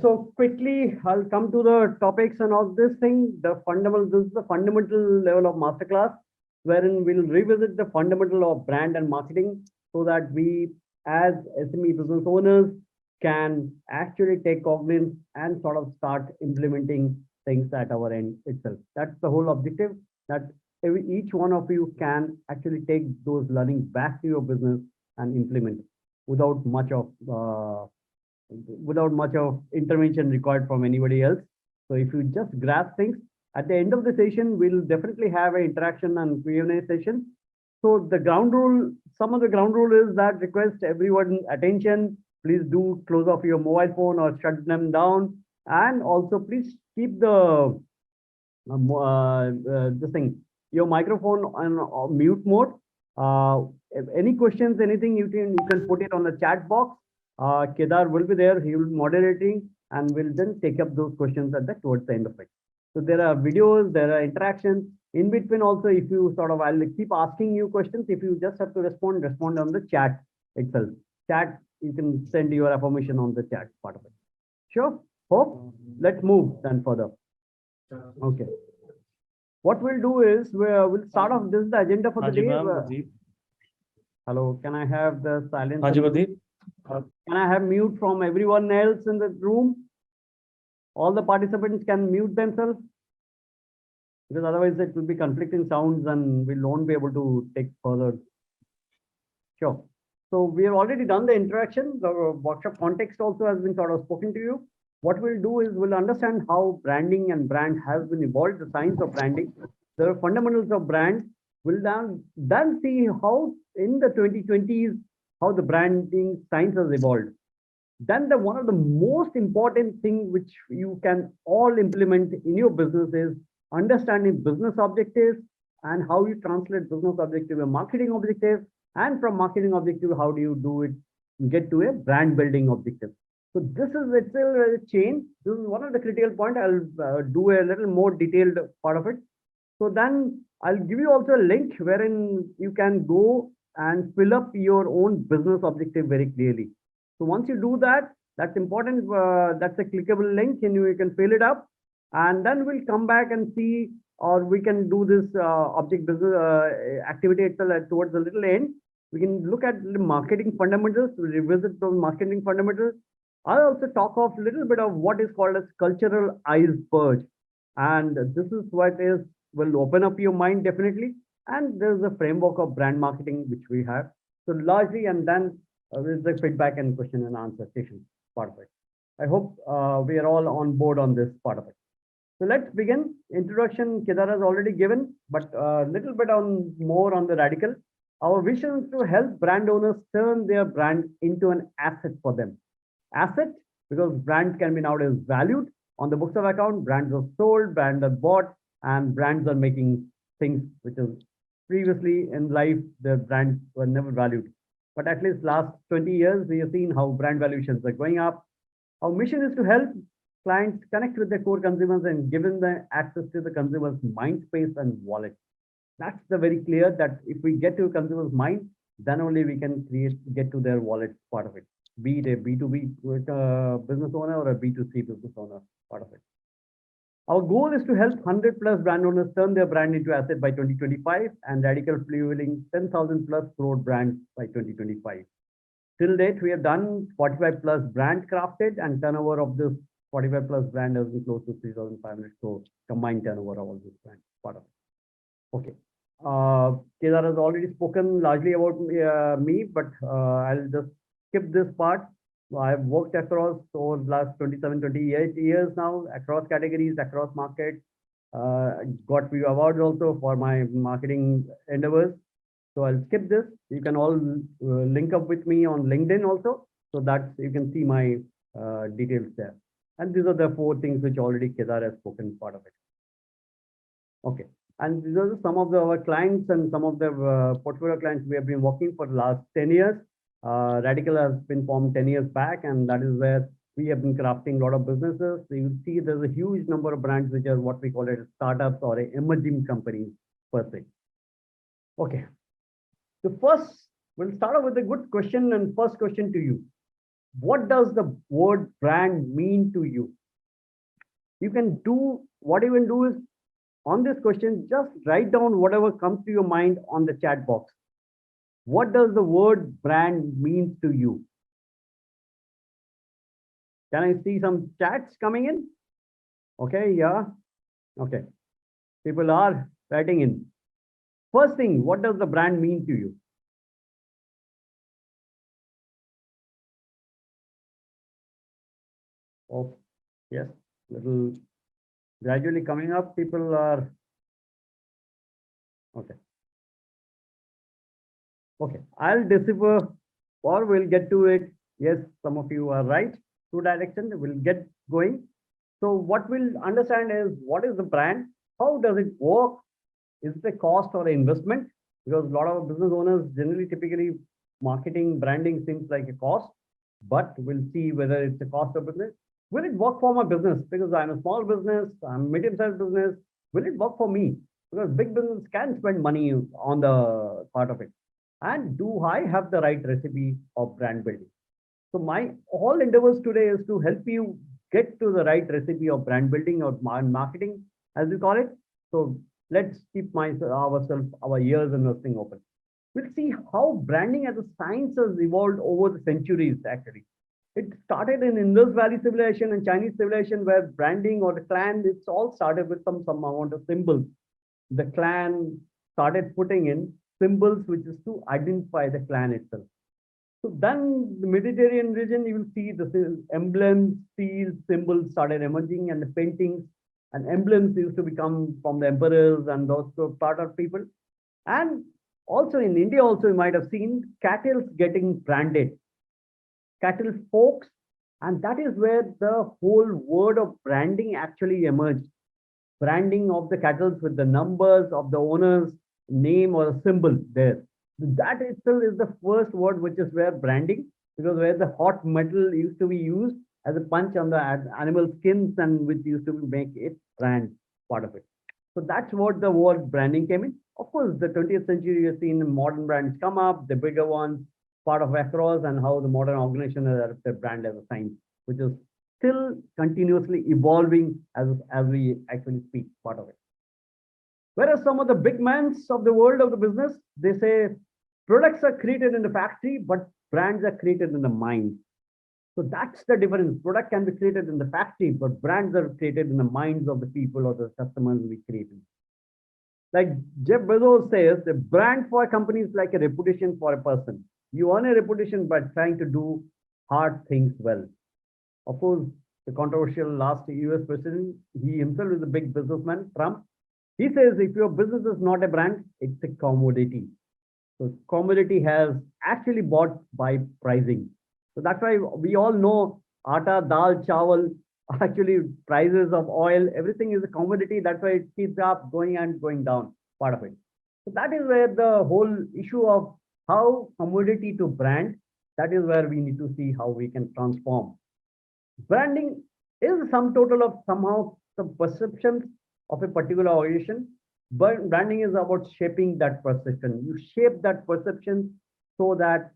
So quickly, I'll come to the topics and all this thing. The fundamental, this is the fundamental level of masterclass, wherein we'll revisit the fundamental of brand and marketing so that we, as SME business owners, can actually take cognizance and sort of start implementing things at our end itself. That's the whole objective, that each one of you can actually take those learnings back to your business and implement without much of intervention required from anybody else. So if you just grasp things, at the end of the session, we'll definitely have an interaction and Q&A session. So the ground rule, some of the ground rule is that request everyone attention. Please do close off your mobile phone or shut them down. And also please keep the this thing, your microphone on mute mode. If any questions, anything, you can put it on the chat box. Kedar will be there. He will be moderating and will then take up those questions towards the end of it. So there are videos, there are interactions. In between also, if you sort of, I'll keep asking you questions. If you just have to respond on the chat itself. Chat, you can send your affirmation on the chat part of it. Sure. Hope. Let's move then further. Okay. What we'll do is we'll start off. This is the agenda for the day. Hello. Can I have the silence? Can I have mute from everyone else in the room? All the participants can mute themselves, because otherwise it will be conflicting sounds and we won't be able to take further. Sure. So we have already done the interaction. The workshop context also has been sort of spoken to you. What we'll do is we'll understand how branding and brand has been evolved, the science of branding, the fundamentals of brand. We'll then see how in the 2020s, how the branding science has evolved. Then one of the most important thing which you can all implement in your business is understanding business objectives and how you translate business objective and marketing objective, and from marketing objective, how do you do it, get to a brand building objective. So this is itself a chain. This is one of the critical point. I'll do a little more detailed part of it. So then I'll give you also a link wherein you can go and fill up your own business objective very clearly. So once you do that, that's important. That's a clickable link and you can fill it up. And then we'll come back and see, or we can do this object business activity itself towards the little end. We can look at the marketing fundamentals, revisit those marketing fundamentals. I'll also talk of a little bit of what is called as cultural iceberg. And this is what will open up your mind definitely. And there's a framework of brand marketing which we have. So largely, and then there's the feedback and question and answer session part of it. I hope we are all on board on this part of it. So let's begin. Introduction Kedar has already given, but a little bit more on the radical. Our vision is to help brand owners turn their brand into an asset for them. Asset, because brands can be nowadays valued on the books of account. Brands are sold, brands are bought, and brands are making things which is previously in life, the brands were never valued. But at least last 20 years, we have seen how brand valuations are going up. Our mission is to help clients connect with their core consumers and give them the access to the consumer's mind space and wallet. That's the very clear that if we get to consumer's mind, then only we can get to their wallet part of it, be it a B2B business owner or a B2C business owner part of it. Our goal is to help 100 plus brand owners turn their brand into asset by 2025 and radical fueling 10,000 plus crore brands by 2025. Till date, we have done 45 plus brand crafted, and turnover of this 45 plus brand has been close to 3,500 crore combined turnover of all this brand part of it. Okay. Kedar has already spoken largely about me, but I'll just skip this part. I've worked across over the last 28 years now, across categories, across markets, got few awards also for my marketing endeavors. So I'll skip this. You can all link up with me on LinkedIn also, so that you can see my details there. And these are the 4 things which already Kedar has spoken part of it. Okay. And these are some of our clients and some of the portfolio clients we have been working for the last 10 years. Radical has been formed 10 years back, and that is where we have been crafting a lot of businesses. So you see there's a huge number of brands which are what we call it startups or emerging companies per se. Okay. So first, we'll start off with a good question, and first question to you. What does the word brand mean to you? You can do, what you can do is, on this question, just write down whatever comes to your mind on the chat box. What does the word brand mean to you? Can I see some chats coming in? Okay, yeah. Okay. People are writing in. First thing, what does the brand mean to you? Oh, yes, little gradually coming up. People are, okay. Okay, I'll decipher or we'll get to it. Yes, some of you are right. Two direction, we'll get going. So what we'll understand is, what is the brand? How does it work? Is it a cost or an investment? Because a lot of business owners generally typically marketing branding seems like a cost, but we'll see whether it's a cost of business. Will it work for my business? Because I'm a small business, I'm medium-sized business. Will it work for me? Because big business can spend money on the part of it. And do I have the right recipe of brand building? So my all endeavors today is to help you get to the right recipe of brand building or marketing, as we call it. So let's keep ourselves, our ears and listening open. We'll see how branding as a science has evolved over the centuries, actually. It started in Indus Valley civilization and Chinese civilization, where branding or the clan, it's all started with some amount of symbols. The clan started putting in symbols which is to identify the clan itself. So then the Mediterranean region, you will see the emblems, seals, symbols started emerging, and the paintings and emblems used to become from the emperors and those part of people. And also in India, also you might have seen cattle getting branded, cattle forks, and that is where the whole word of branding actually emerged. Branding of the cattle with the numbers of the owner's name or a symbol there. That itself is the first word, which is where branding, because where the hot metal used to be used as a punch on the animal skins and which used to make it brand part of it. So that's what the word branding came in. Of course, the 20th century, you've seen modern brands come up, the bigger ones, part of across, and how the modern organization has adopted brand as a science, which is still continuously evolving as we actually speak, part of it. Whereas some of the big mans of the world of the business, they say products are created in the factory, but brands are created in the mind. So that's the difference. Product can be created in the factory, but brands are created in the minds of the people or the customers we create. Like Jeff Bezos says, the brand for a company is like a reputation for a person. You earn a reputation by trying to do hard things well. Of course, the controversial last US president, he himself is a big businessman, Trump. He says if your business is not a brand, it's a commodity. So commodity has actually bought by pricing. So that's why we all know atta, dal, chawal, actually prices of oil, everything is a commodity. That's why it keeps up going and going down, part of it. So that is where the whole issue of how commodity to brand, that is where we need to see how we can transform. Branding is the sum total of somehow the perceptions of a particular organization, but branding is about shaping that perception. You shape that perception so that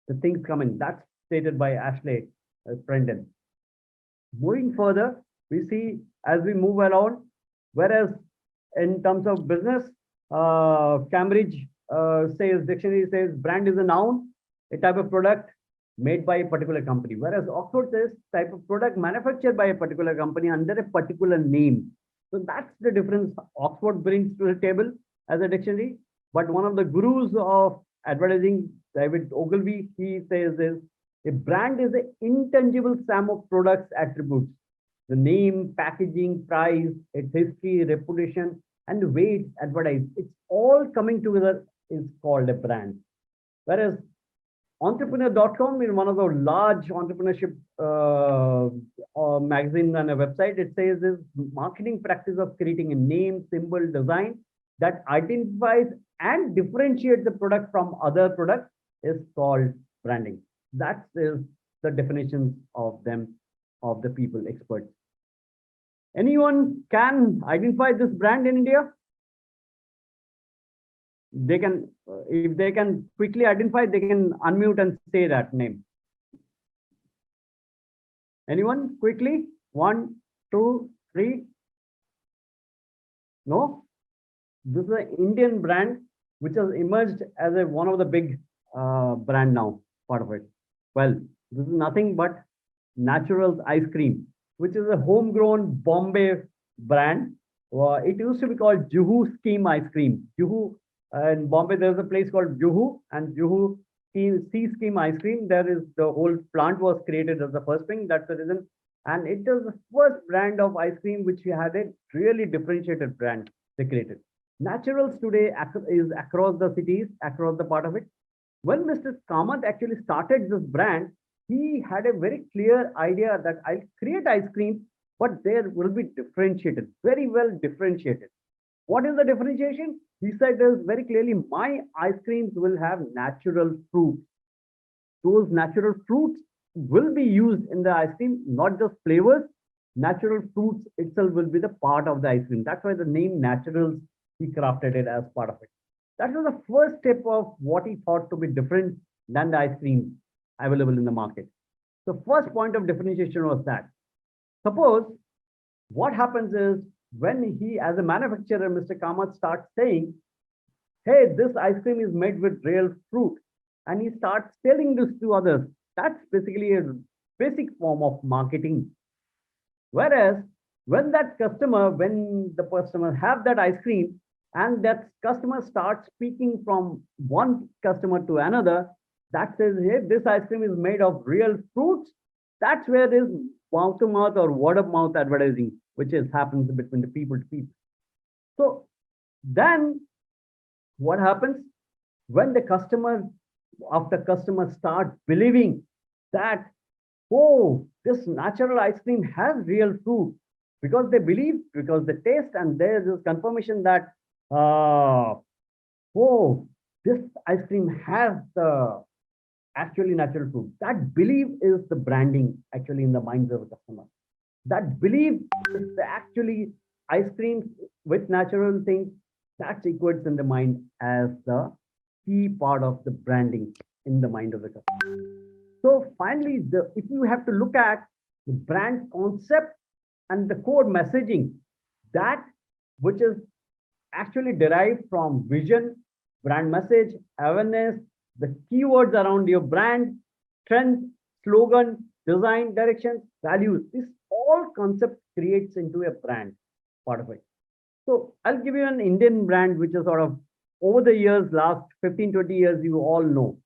the things come in. That's stated by Ashley Brendan. Moving further, we see as we move around, whereas in terms of business, Cambridge says, dictionary says brand is a noun, a type of product made by a particular company, whereas Oxford says type of product manufactured by a particular company under a particular name. So that's the difference Oxford brings to the table as a dictionary. But one of the gurus of advertising, David Ogilvy, he says is a brand is an intangible sum of products attributes. The name, packaging, price, its history, reputation, and the way it's advertised. It's all coming together is called a brand. Whereas entrepreneur.com is one of the large entrepreneurship magazine and a website. It says is marketing practice of creating a name, symbol, design that identifies and differentiates the product from other products is called branding. That is the definition of them, of the people experts. Anyone can identify this brand in India? They can, if they can quickly identify, they can unmute and say that name. Anyone? Quickly. One, two, three. No? This is an Indian brand which has emerged as one of the big brand now, part of it. Well, this is nothing but Naturals Ice Cream, which is a homegrown Bombay brand. It used to be called Juhu Scheme Ice Cream. Juhu, in Bombay, there's a place called Juhu, and Juhu Sea Scheme Ice Cream. There is the whole plant was created as the first thing. That's the reason. And it is the first brand of ice cream which had a really differentiated brand they created. Naturals today is across the cities, across the part of it. When Mr. Kamath actually started this brand, he had a very clear idea that I'll create ice cream, but there will be differentiated, very well differentiated. What is the differentiation? He said this very clearly, my ice creams will have natural fruit. Those natural fruits will be used in the ice cream, not just flavors. Natural fruits itself will be the part of the ice cream. That's why the name Naturals, he crafted it as part of it. That was the first step of what he thought to be different than the ice cream available in the market. The first point of differentiation was that. Suppose what happens is when he, as a manufacturer, Mr. Kamath starts saying, hey, this ice cream is made with real fruit, and he starts selling this to others. That's basically a basic form of marketing. Whereas when the customer have that ice cream and that customer starts speaking from one customer to another, that says, hey, this ice cream is made of real fruits. That's where there is mouth to mouth or word of mouth advertising, which happens between the people to people. So then what happens when the customer, after customers start believing that, oh, this natural ice cream has real fruit, because they believe, because they taste, and there's this confirmation that, oh, this ice cream has the actually natural fruit. That belief is the branding actually in the minds of the customer. That belief is the actually ice creams with natural things, that's equates in the mind as the key part of the branding in the mind of the customer. So finally, if you have to look at the brand concept and the core messaging, that which is actually derived from vision, brand message, awareness, the keywords around your brand, trend, slogan, design, direction, values. This all concept creates into a brand part of it. So I'll give you an Indian brand, which is sort of over the years, last 15, 20 years, you all know.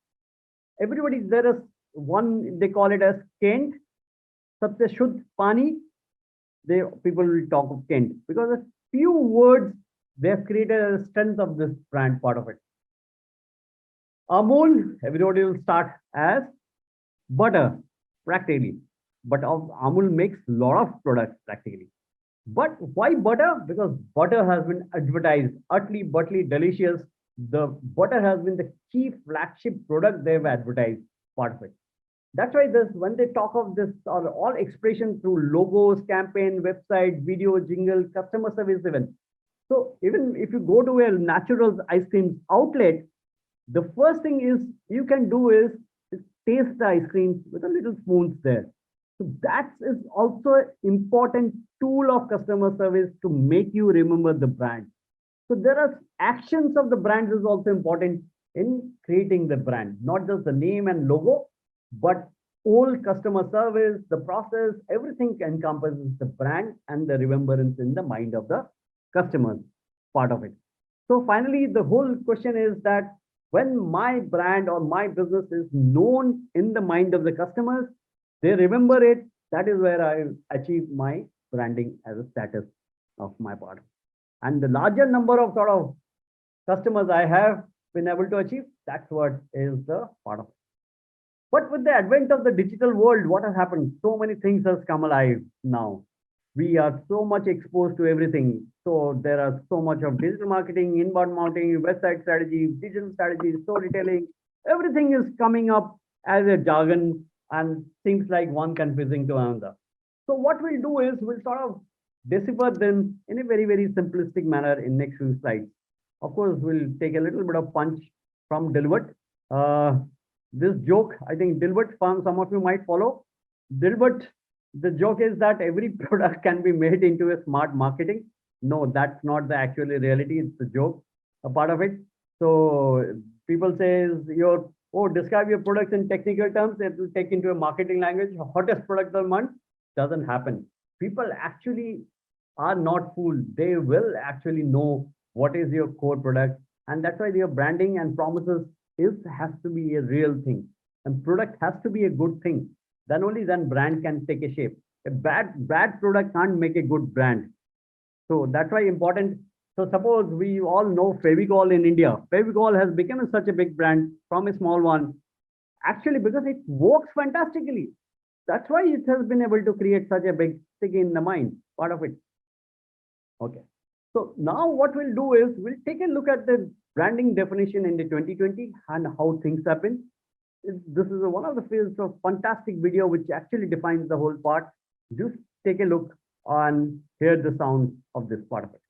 Everybody, there is one, they call it as Kent, Sabse Shuddh Pani. People will talk of Kent because a few words, they have created a strength of this brand part of it. Amul, everybody will start as butter, practically. But Amul makes a lot of products practically. But why butter? Because butter has been advertised, utterly, butterly, delicious. The butter has been the key flagship product they've advertised, part of it. That's why this, when they talk of this, are all expression through logos, campaign, website, video, jingle, customer service even. So even if you go to a natural ice cream outlet, the first thing is you can do is taste the ice cream with a little spoons there. So that is also an important tool of customer service to make you remember the brand. So there are actions of the brands is also important in creating the brand, not just the name and logo, but all customer service, the process, everything encompasses the brand and the remembrance in the mind of the customers, part of it. So finally, the whole question is that when my brand or my business is known in the mind of the customers, they remember it. That is where I achieve my branding as a status of my part. And the larger number of sort of customers I have been able to achieve, that's what is the part of it. But with the advent of the digital world, what has happened? So many things has come alive now. We are so much exposed to everything. So there are so much of digital marketing, inbound marketing, website strategy, digital strategy, storytelling. Everything is coming up as a jargon and seems like one confusing to another. So what we'll do is we'll sort of decipher them in a very, very simplistic manner in next few slides. Of course, we'll take a little bit of punch from Dilbert. This joke, I think Dilbert, some of you might follow. Dilbert The joke is that every product can be made into a smart marketing. No, that's not the actual reality. It's a joke, a part of it. So people says your, oh, describe your products in technical terms. It will take into a marketing language. Hottest product of the month doesn't happen. People actually are not fooled. They will actually know what is your core product, and that's why your branding and promises is has to be a real thing, and product has to be a good thing. Then only then brand can take a shape. A bad product can't make a good brand. So that's why important. So suppose we all know Fevicol in India. Fevicol has become such a big brand from a small one, actually because it works fantastically. That's why it has been able to create such a big stick in the mind, part of it. Okay. So now what we'll do is we'll take a look at the branding definition in the 2020 and how things happen. This is one of the fields of fantastic video which actually defines the whole part. Just take a look and hear the sound of this part of it.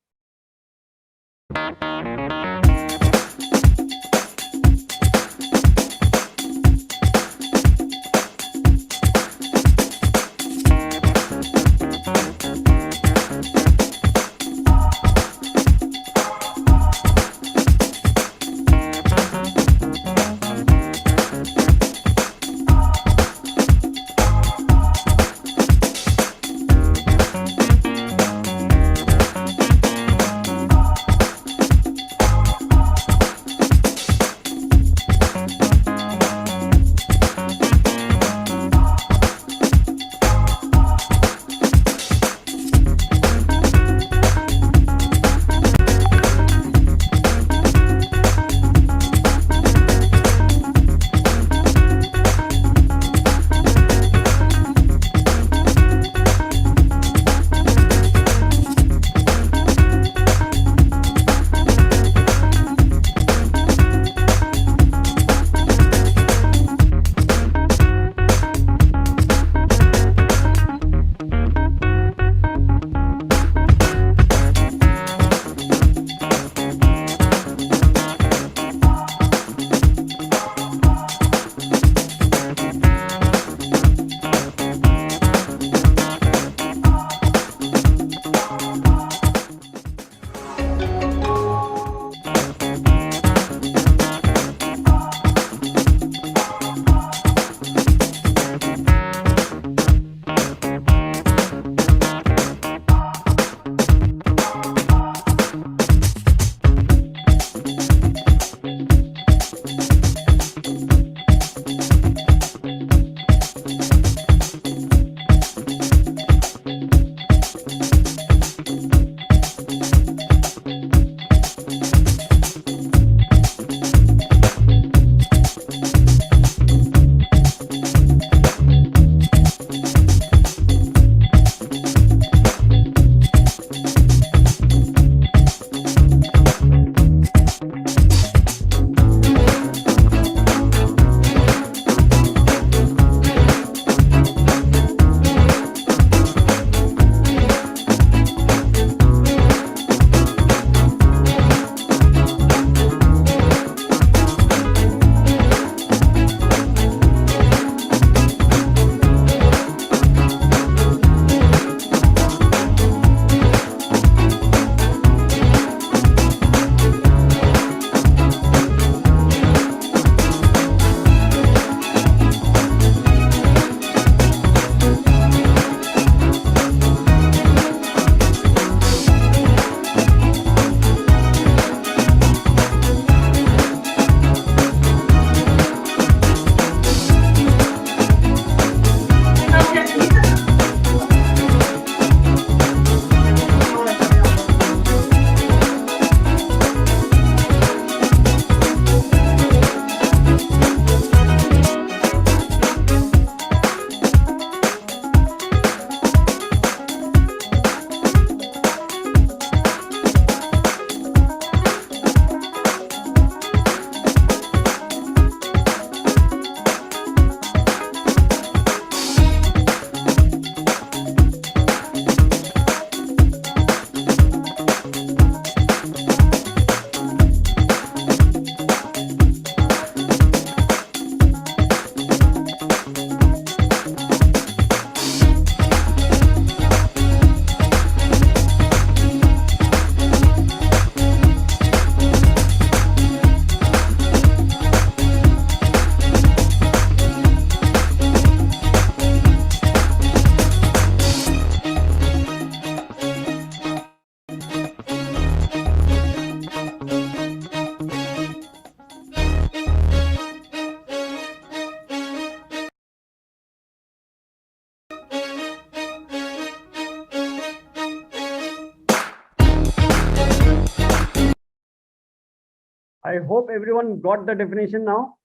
I hope everyone got the definition now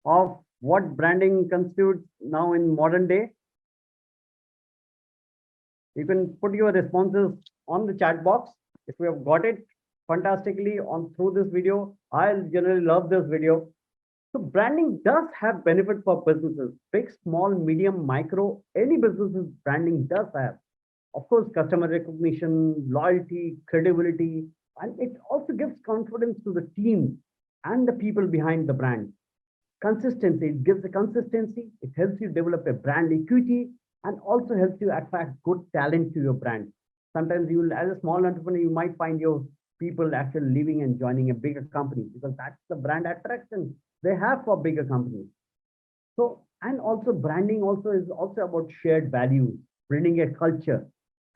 of what branding constitutes now in modern day. You can put your responses on the chat box. If you have got it fantastically on through this video, I generally love this video. So branding does have benefit for businesses, big, small, medium, micro, any businesses branding does have. Of course, customer recognition, loyalty, credibility, and it also gives confidence to the team and the people behind the brand. Consistency, it gives the consistency, it helps you develop a brand equity and also helps you attract good talent to your brand. Sometimes you will, as a small entrepreneur, you might find your people actually leaving and joining a bigger company because that's the brand attraction they have for bigger companies. So, and also branding also is also about shared values, bringing a culture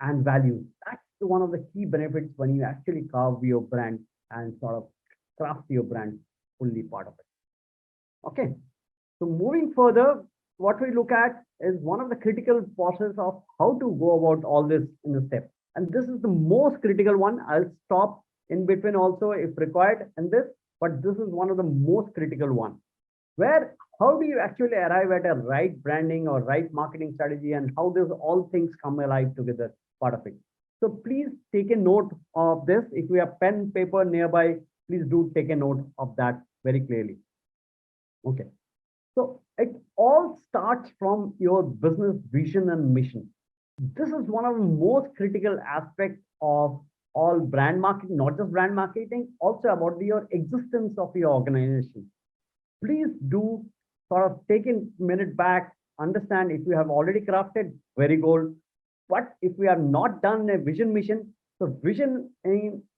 and values. That's one of the key benefits when you actually carve your brand and sort of craft your brand fully part of it. Okay. So moving further, what we look at is one of the critical process of how to go about all this in the step. And this is the most critical one. I'll stop in between also if required in this, but this is one of the most critical one. Where how do you actually arrive at a right branding or right marketing strategy and how does all things come alive together part of it. So please take a note of this. If you have pen, paper nearby, please do take a note of that very clearly. Okay. So it all starts from your business vision and mission. This is one of the most critical aspects of all brand marketing, not just brand marketing, also about your existence of your organization. Please do sort of take a minute back, understand if you have already crafted, very good. But if we have not done a vision mission, so vision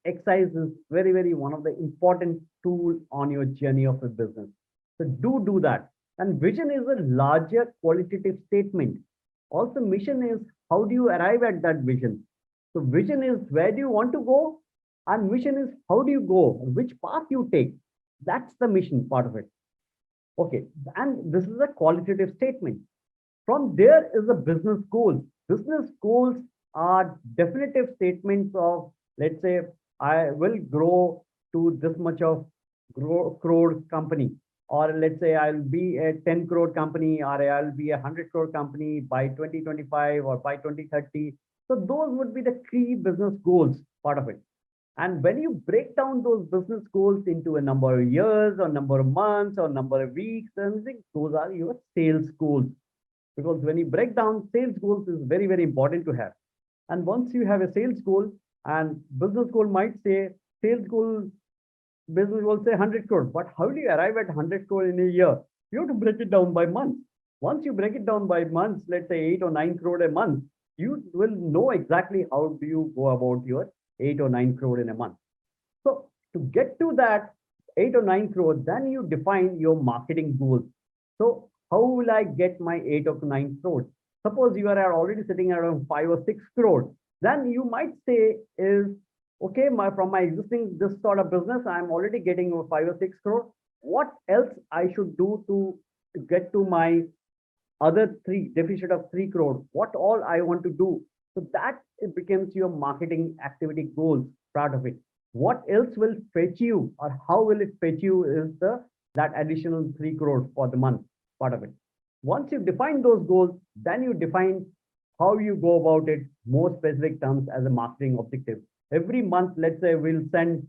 exercise is very, very one of the important tool on your journey of a business. So do that. And vision is a larger qualitative statement. Also, mission is how do you arrive at that vision? So vision is where do you want to go? And mission is how do you go? Which path you take? That's the mission part of it. Okay, and this is a qualitative statement. From there is the business goals. Business goals are definitive statements of, let's say, I will grow to this much of crore company, or let's say I'll be a 10 crore company, or I'll be a 100 crore company by 2025 or by 2030. So those would be the key business goals part of it. And when you break down those business goals into a number of years or number of months or number of weeks, and those are your sales goals. Because when you break down sales goals is very, very important to have. And once you have a sales goal and business goal might say sales goal, business will say 100 crore. But how do you arrive at 100 crore in a year? You have to break it down by months. Once you break it down by months, let's say 8 or 9 crore a month, you will know exactly how do you go about your 8 or 9 crore in a month. So to get to that 8 or 9 crore, then you define your marketing goals. So how will I get my 8 or 9 crores? Suppose you are already sitting around 5 or 6 crores, then you might say is, okay, from my existing this sort of business, I'm already getting 5 or 6 crore. What else I should do to get to my other deficit of 3 crore? What all I want to do? So that it becomes your marketing activity goals part of it. What else will fetch you or how will it fetch you is that additional 3 crore for the month part of it. Once you define those goals, then you define how you go about it, more specific terms as a marketing objective. Every month, let's say we'll send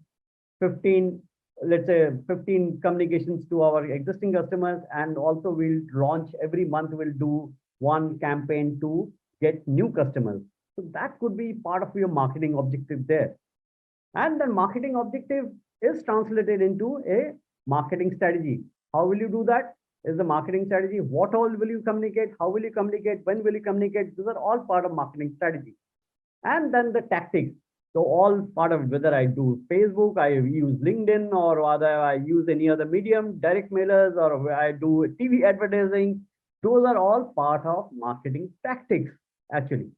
15, let's say 15 communications to our existing customers, and also we'll launch every month, we'll do one campaign to get new customers. So that could be part of your marketing objective there. And the marketing objective is translated into a marketing strategy. How will you do that? Is the marketing strategy. What all will you communicate? How will you communicate? When will you communicate? These are all part of marketing strategy. And then the tactics. So all part of it, whether I do Facebook, I use LinkedIn, or whether I use any other medium, direct mailers, or I do TV advertising. Those are all part of marketing tactics, actually.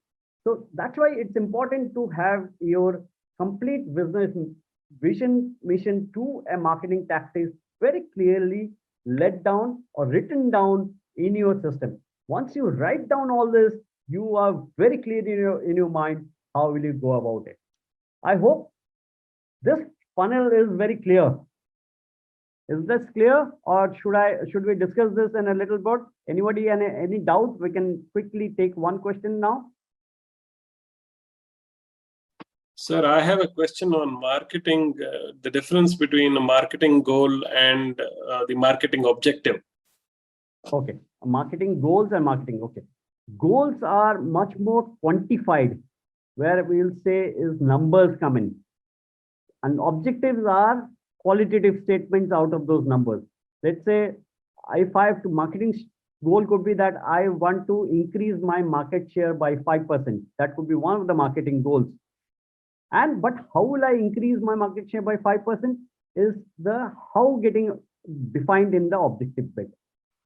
So that's why it's important to have your complete business vision, mission to a marketing tactics very clearly let down or written down in your system. Once you write down all this, you are very clear in your mind how will you go about it. I hope this funnel is very clear. Is this clear, or should we discuss this in a little bit? Anybody any doubt? We can quickly take one question now. Sir, I have a question on marketing, the difference between a marketing goal and the marketing objective. Okay, marketing goals and marketing. Okay, goals are much more quantified, where we'll say is numbers come in, and objectives are qualitative statements out of those numbers. Let's say if I have to marketing goal could be that I want to increase my market share by 5%. That could be one of the marketing goals. But how will I increase my market share by 5% is the how getting defined in the objective bit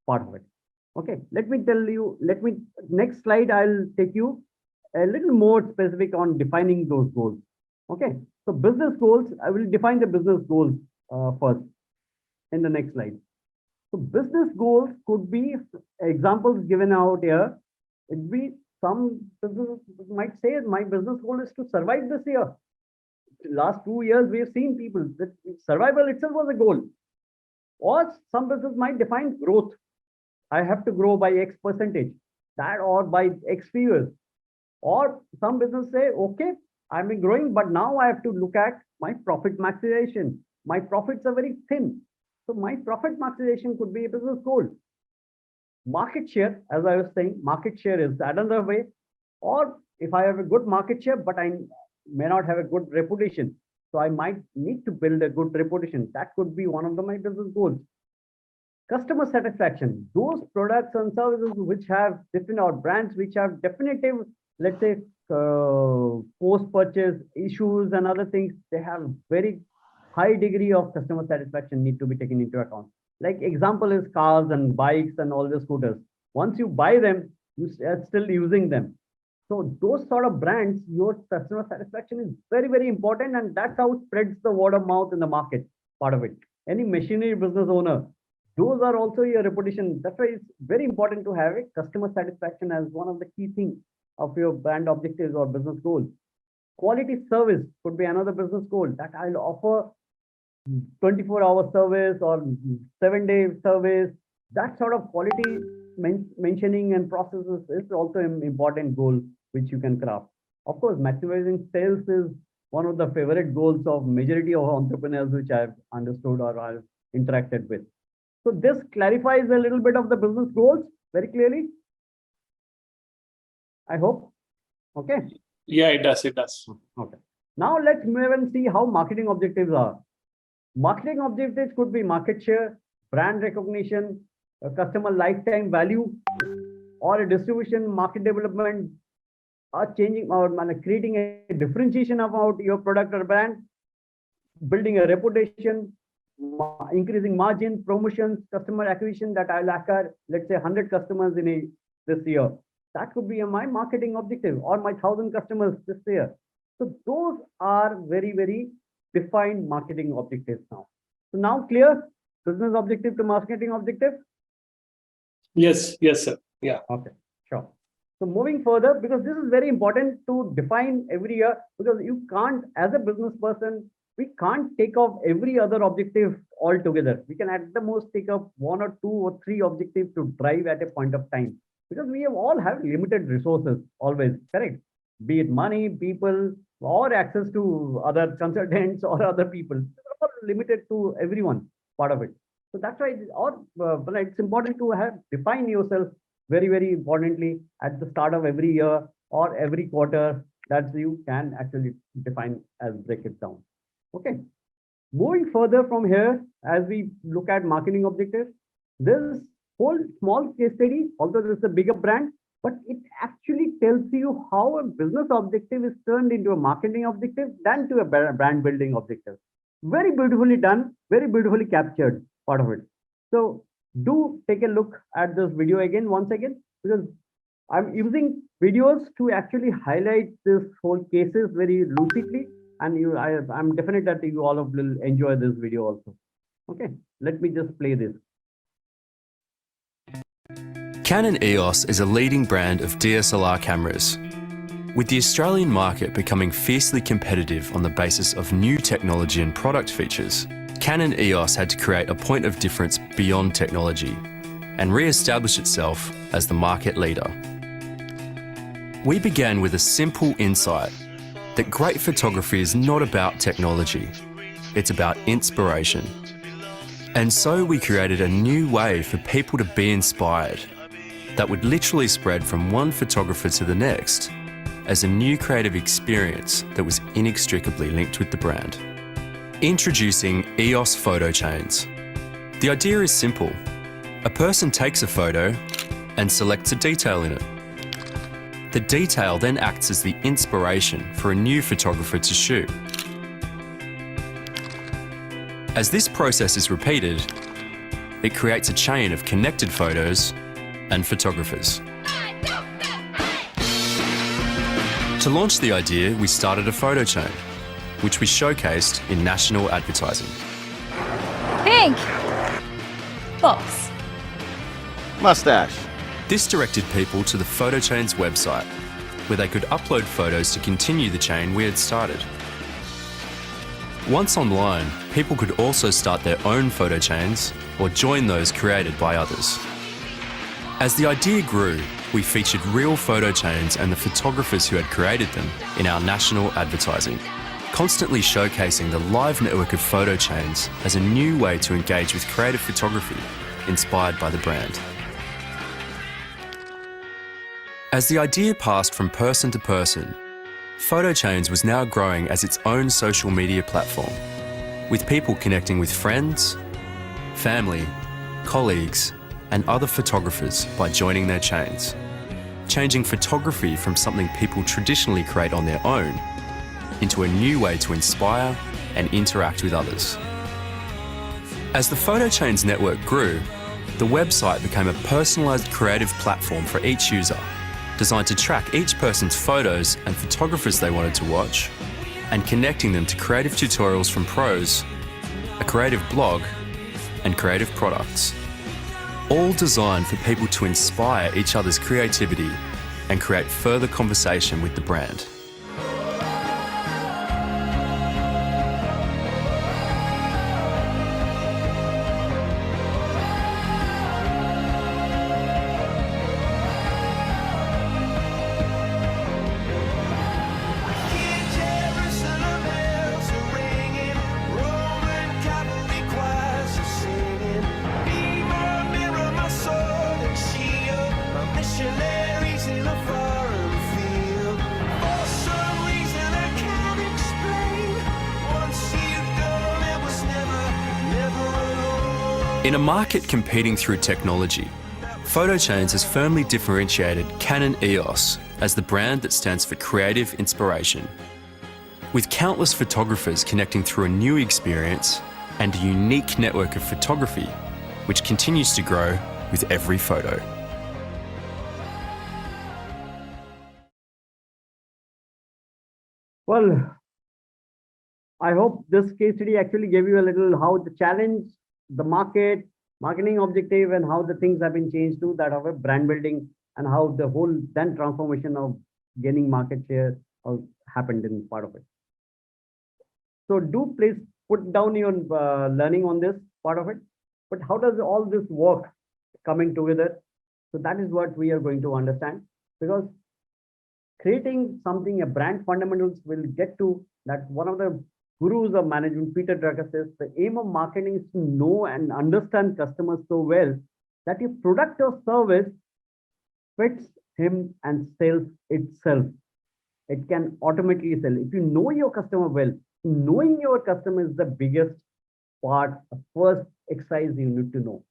part of it. Okay, let me tell you, next slide, I'll take you a little more specific on defining those goals. Okay, so business goals, I will define the business goals first in the next slide. So business goals could be examples given out here. It'd be some businesses might say my business goal is to survive this year. Last 2 years, we have seen people that survival itself was a goal. Or some business might define growth. I have to grow by X percentage, that or by X years. Or some business say, okay, I've been growing, but now I have to look at my profit maximization. My profits are very thin. So my profit maximization could be a business goal. Market share, as I was saying, market share is another way. Or if I have a good market share, but I may not have a good reputation, so I might need to build a good reputation. That could be one of my business goals. Customer satisfaction, those products and services which have different or brands which have definitive, let's say, post-purchase issues and other things, they have very high degree of customer satisfaction need to be taken into account. Like example is cars and bikes and all the scooters. Once you buy them, you are still using them. So those sort of brands, your customer satisfaction is very, very important, and that's how it spreads the word of mouth in the market, part of it. Any machinery business owner, those are also your reputation. That's why it's very important to have a customer satisfaction as one of the key things of your brand objectives or business goals. Quality service could be another business goal, that I'll offer 24-hour service or 7-day service. That sort of quality mentioning and processes is also an important goal which you can craft. Of course, maximizing sales is one of the favorite goals of majority of entrepreneurs which I've understood or I've interacted with. So this clarifies a little bit of the business goals very clearly, I hope. Okay. Yeah, it does. It does. Okay. Now let's move and see how marketing objectives are. Marketing objectives could be market share, brand recognition, customer lifetime value, or a distribution, market development, or changing or creating a differentiation about your product or brand, building a reputation, increasing margin, promotions, customer acquisition that I'll acquire, let's say 100 customers in this year. That could be my marketing objective, or my 1,000 customers this year. So those are very, very defined marketing objectives now. So now clear? Business objective to marketing objective? Yes, yes, sir. Yeah. Okay, sure. So moving further, because this is very important to define every year, because you can't, as a business person, we can't take off every other objective altogether. We can at the most take up 1 or 2 or 3 objectives to drive at a point of time, because we all have limited resources always, correct? Be it money, people, or access to other consultants or other people. They're all limited to everyone, part of it. So that's why, it's important to have define yourself very, very importantly at the start of every year or every quarter, that you can actually define as break it down. Okay. Moving further from here, as we look at marketing objectives, this whole small case study, although this is a bigger brand, but it actually tells you how a business objective is turned into a marketing objective, then to a brand building objective. Very beautifully done, very beautifully captured, part of it. So do take a look at this video again, once again, because I'm using videos to actually highlight this whole cases very lucidly, and I'm definite that you all will enjoy this video also. Okay, let me just play this. Canon EOS is a leading brand of DSLR cameras. With the Australian market becoming fiercely competitive on the basis of new technology and product features, Canon EOS had to create a point of difference beyond technology and re-establish itself as the market leader. We began with a simple insight that great photography is not about technology, it's about inspiration. And so we created a new way for people to be inspired that would literally spread from one photographer to the next as a new creative experience that was inextricably linked with the brand. Introducing EOS Photo Chains. The idea is simple. A person takes a photo and selects a detail in it. The detail then acts as the inspiration for a new photographer to shoot. As this process is repeated, it creates a chain of connected photos and photographers. To launch the idea, we started a photo chain, which we showcased in national advertising. Pink. Box. Mustache. This directed people to the Photo Chain's website, where they could upload photos to continue the chain we had started. Once online, people could also start their own photo chains or join those created by others. As the idea grew, we featured real photo chains and the photographers who had created them in our national advertising, constantly showcasing the live network of photo chains as a new way to engage with creative photography inspired by the brand. As the idea passed from person to person, Photo Chains was now growing as its own social media platform, with people connecting with friends, family, colleagues, and other photographers by joining their chains, changing photography from something people traditionally create on their own into a new way to inspire and interact with others. As the Photo Chains network grew, the website became a personalised creative platform for each user, designed to track each person's photos and photographers they wanted to watch, and connecting them to creative tutorials from pros, a creative blog, and creative products. All designed for people to inspire each other's creativity and create further conversation with the brand. In a market competing through technology, Photo Chains has firmly differentiated Canon EOS as the brand that stands for creative inspiration. With countless photographers connecting through a new experience and a unique network of photography, which continues to grow with every photo. Well, I hope this case study actually gave you a little how the challenge, the market, marketing objective, and how the things have been changed to that of a brand building, and how the whole then transformation of gaining market share happened in part of it. So do please put down your learning on this part of it. But how does all this work coming together? So that is what we are going to understand, because creating something, a brand fundamentals, will get to that. One of the gurus of management, Peter Drucker, says the aim of marketing is to know and understand customers so well that your product or service fits him and sells itself. It can automatically sell. If you know your customer well, knowing your customer is the biggest part, the first exercise you need to know.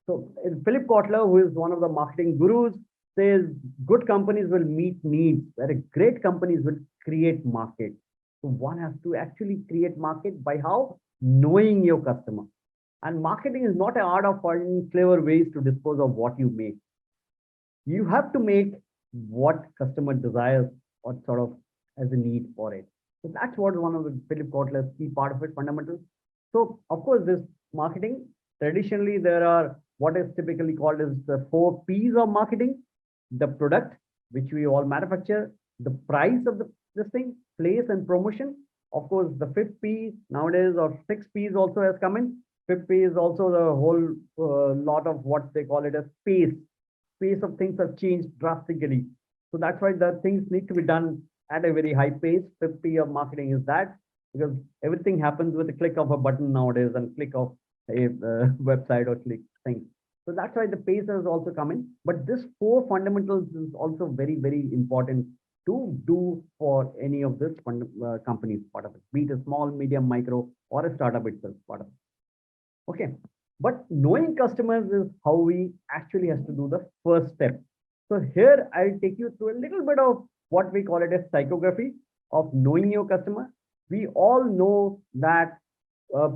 So Philip Kotler, who is one of the marketing gurus, says good companies will meet needs, whereas great companies will create market. So one has to actually create market by how? Knowing your customer. And marketing is not an art of finding clever ways to dispose of what you make. You have to make what customer desires or sort of as a need for it. So that's what one of the Philip Kotler's key part of it, fundamentals. So of course, this marketing, traditionally there are what is typically called as the 4 P's of marketing: the product, which we all manufacture, the price of this thing, place and promotion, Of course, the fifth P nowadays, or six Ps also has come in. Fifth P is also the whole lot of what they call it as pace. Pace of things have changed drastically. So that's why the things need to be done at a very high pace. Fifth P of marketing is that, because everything happens with a click of a button nowadays and click of a website or click things. So that's why the pace has also come in. But this four fundamentals is also very, very important to do for any of this companies part of it, be it a small, medium, micro, or a startup itself part of it. Okay, but knowing customers is how we actually has to do the first step. So here I'll take you through a little bit of what we call it as psychography of knowing your customer. We all know that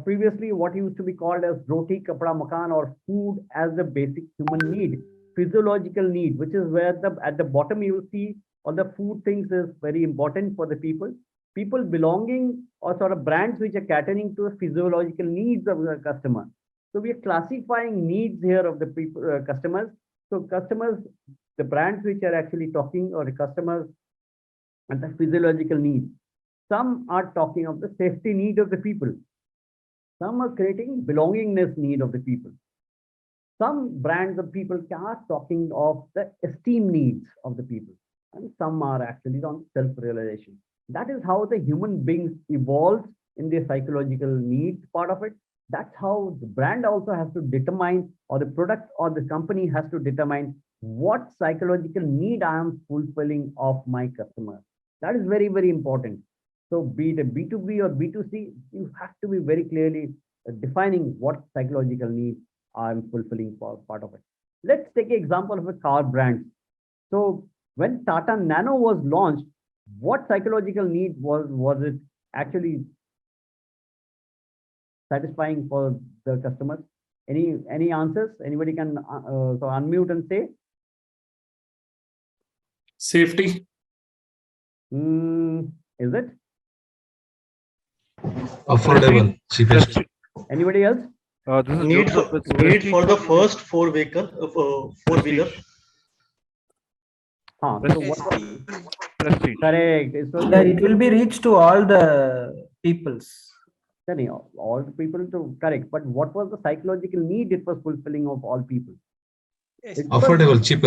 previously what used to be called as roti, kapda, makan, or food as the basic human need, physiological need, which is where at the bottom you will see all the food things is very important for the people. People belonging or sort of brands which are catering to the physiological needs of the customer. So we are classifying needs here of the people, customers. So customers, the brands which are actually talking, or the customers and the physiological needs. Some are talking of the safety need of the people. Some are creating belongingness need of the people. Some brands of people are talking of the esteem needs of the people. And some are actually on self-realization. That is how the human beings evolves in the psychological needs part of it. That's how the brand also has to determine, or the product or the company has to determine what psychological need I am fulfilling of my customer. That is very, very important. So be it a B2B or B2C, you have to be very clearly defining what psychological needs I'm fulfilling for part of it. Let's take an example of a car brand. So when Tata Nano was launched, what psychological need was it actually satisfying for the customers? Any answers? Anybody can so unmute and say? Safety. Is it? Affordable, cheapest. Anybody else? This is Need Joseph. for, It's need Prestige. for the first four-wheeler. So what? Prestige. Correct. Yeah, it will be reached to all the peoples. All the people to correct. But what was the psychological need it was fulfilling of all people? Affordable, cheap.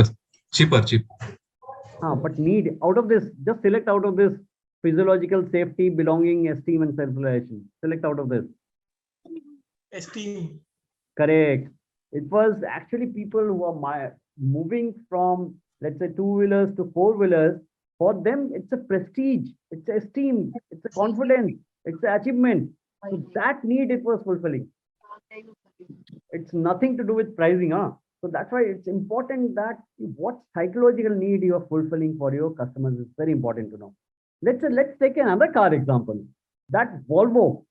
But need out of this, just select out of this physiological safety, belonging, esteem, and self-realization. Select out of this. Esteem. Correct. It was actually people who are moving from, let's say, two-wheelers to four-wheelers. For them, it's a prestige, it's esteem, it's a confidence, it's an achievement. So that need it was fulfilling. It's nothing to do with pricing, huh? So that's why it's important that what psychological need you are fulfilling for your customers is very important to know. Let's take another car example. That Volvo.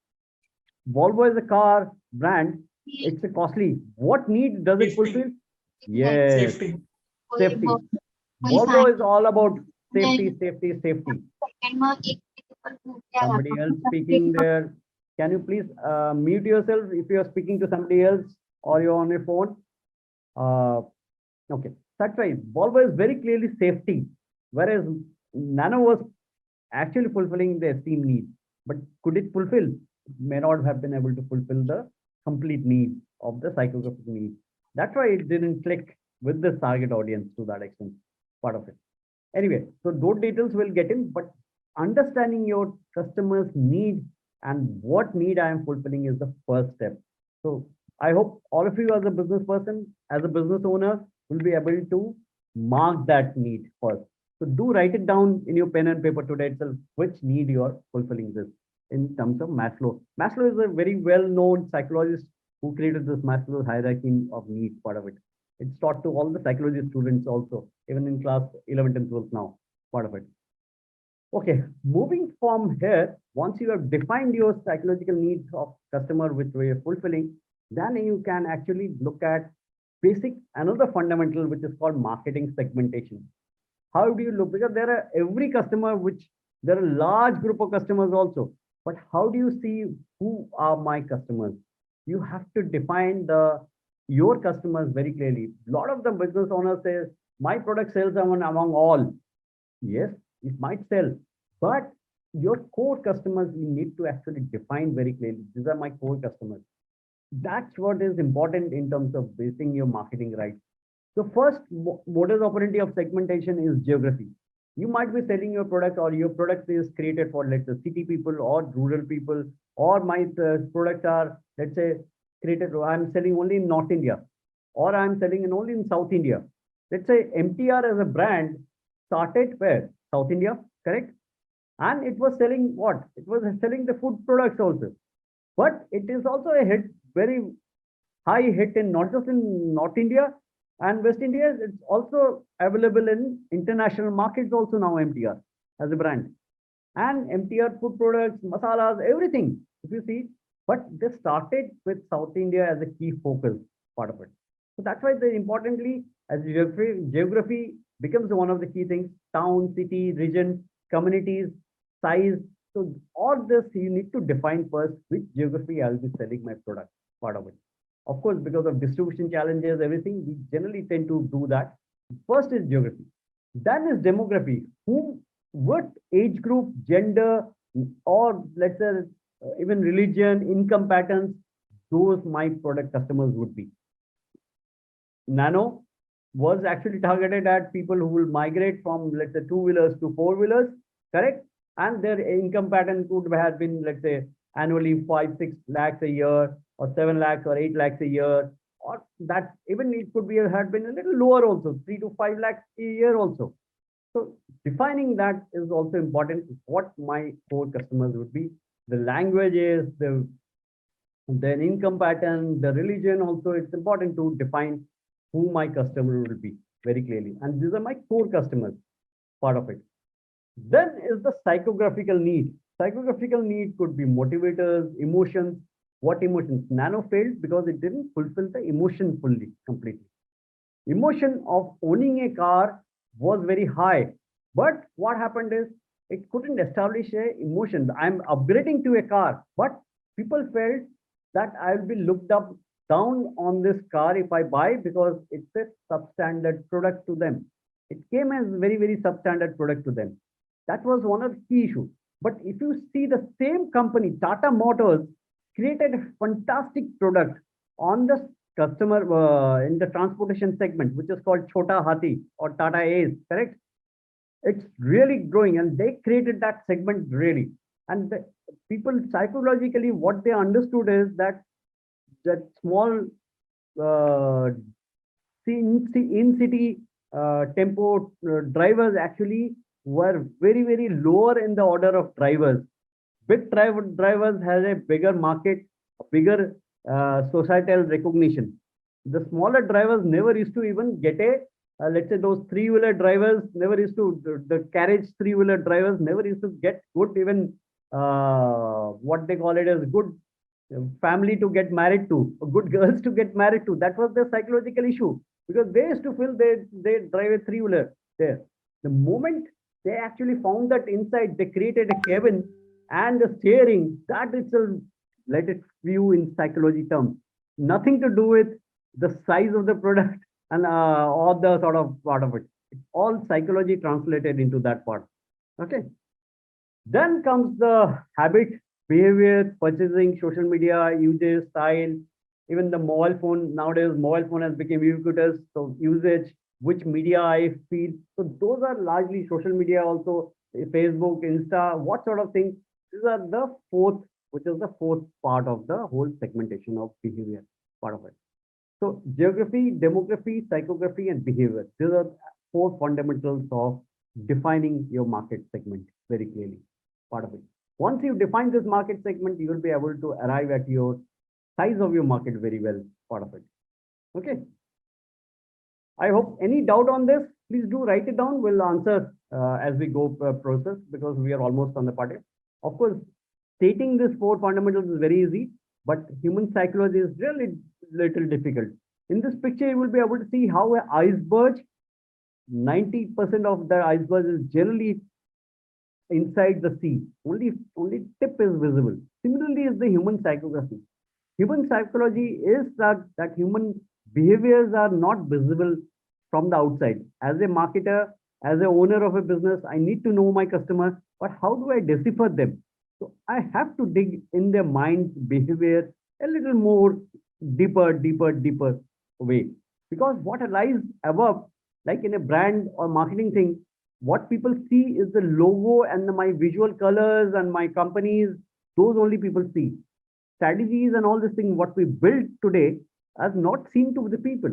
Volvo is a car brand. It's a costly. What need does it fulfill? Yes. Safety. Volvo is all about safety. Somebody else speaking there. Can you please mute yourself if you are speaking to somebody else or you're on your phone? Okay, that's right. Volvo is very clearly safety, whereas Nano was actually fulfilling the esteem need. But could it fulfill? It may not have been able to fulfill the complete need of the psychographic need. That's why it didn't click with the target audience to that extent, part of it. Anyway, so those details will get in, but understanding your customer's need and what need I am fulfilling is the first step. So I hope all of you as a business person, as a business owner, will be able to mark that need first. So do write it down in your pen and paper today itself, which need you are fulfilling this in terms of Maslow. Maslow is a very well-known psychologist who created this Maslow's hierarchy of needs part of it. It's taught to all the psychology students also, even in class 11th and 12th now, part of it. Okay, moving from here, once you have defined your psychological needs of customer which we are fulfilling, then you can actually look at basic, another fundamental, which is called marketing segmentation. How do you look? Because there are every customer, there are a large group of customers also, but how do you see who are my customers? You have to define your customers very clearly. A lot of the business owners say, my product sells among all. Yes, it might sell, but your core customers, you need to actually define very clearly. These are my core customers. That's what is important in terms of basing your marketing right. The first modus operandi of segmentation is geography. You might be selling your product, or your product is created for, let's say, city people or rural people, or my products are, let's say, created, I'm selling only in North India, or I'm selling in only in South India. Let's say MTR as a brand started where? South India, correct? And it was selling what? It was selling the food products also. But it is also a hit, very high hit in not just in North India and West India. It's also available in international markets also now, MTR as a brand. And MTR food products, masalas, everything, if you see. But they started with South India as a key focus part of it. So that's why they importantly, as geography becomes one of the key things, town, city, region, communities, size. So all this you need to define first, which geography I'll be selling my product, part of it. Of course, because of distribution challenges, everything, we generally tend to do that. First is geography. Then is demography. What age group, gender, or let's say even religion, income patterns, those my product customers would be. Nano was actually targeted at people who will migrate from, let's say, two-wheelers to four-wheelers, correct? And their income pattern could have been, let's say, annually 5-6 lakhs a year, or 7 lakhs or 8 lakhs a year, or that even it could be had been a little lower also, 3 to 5 lakhs a year also. So defining that is also important. What my core customers would be, the languages, their income pattern, the religion also. It's important to define who my customer will be very clearly. And these are my core customers, part of it. Then is the psychographical need. Psychographical need could be motivators, emotions. What emotions? Nano failed because it didn't fulfill the emotion fully, completely. Emotion of owning a car was very high. But what happened is it couldn't establish a emotion. I'm upgrading to a car, but people felt that I'll be looked up down on this car if I buy, because it's a substandard product to them. It came as very, very substandard product to them. That was one of the key issues. But if you see the same company, Tata Motors, created a fantastic product on the customer in the transportation segment, which is called Chota Hathi or Tata Ace, correct? It's really growing, and they created that segment really. And the people psychologically, what they understood is that small in-city tempo drivers actually were very, very lower in the order of drivers. Big drivers has a bigger market, a bigger societal recognition. The smaller drivers never used to even get a, let's say those three-wheeler drivers never used to, the carriage three-wheeler drivers never used to get good even, what they call it as good family to get married to, or good girls to get married to. That was their psychological issue, because they used to feel they drive a three-wheeler there. The moment they actually found that inside, they created a cabin and the steering, that itself, let it view in psychology terms. Nothing to do with the size of the product and all the sort of part of it. It's all psychology translated into that part. Okay. Then comes the habit, behavior, purchasing, social media, usage, style, even the mobile phone. Nowadays, mobile phone has become ubiquitous. So usage, which media I feel. So those are largely social media also, Facebook, Insta, what sort of things. These are the fourth, which is the fourth part of the whole segmentation of behavior, part of it. So geography, demography, psychography, and behavior. These are four fundamentals of defining your market segment very clearly, part of it. Once you define this market segment, you will be able to arrive at your size of your market very well, part of it. Okay. I hope any doubt on this, please do write it down. We'll answer as we go process, because we are almost on the party. Of course, stating these four fundamentals is very easy, but human psychology is really little difficult. In this picture, you will be able to see how an iceberg, 90% of the iceberg is generally inside the sea. Only tip is visible. Similarly is the human psychography. Human psychology is that human behaviors are not visible from the outside. As a marketer as a owner of a business, I need to know my customer, but how do I decipher them? So I have to dig in their mind's behavior a little more deeper way. Because what lies above, like in a brand or marketing thing, what people see is the logo and my visual colors and my companies, those only people see. Strategies and all this thing, what we build today, are not seen to the people,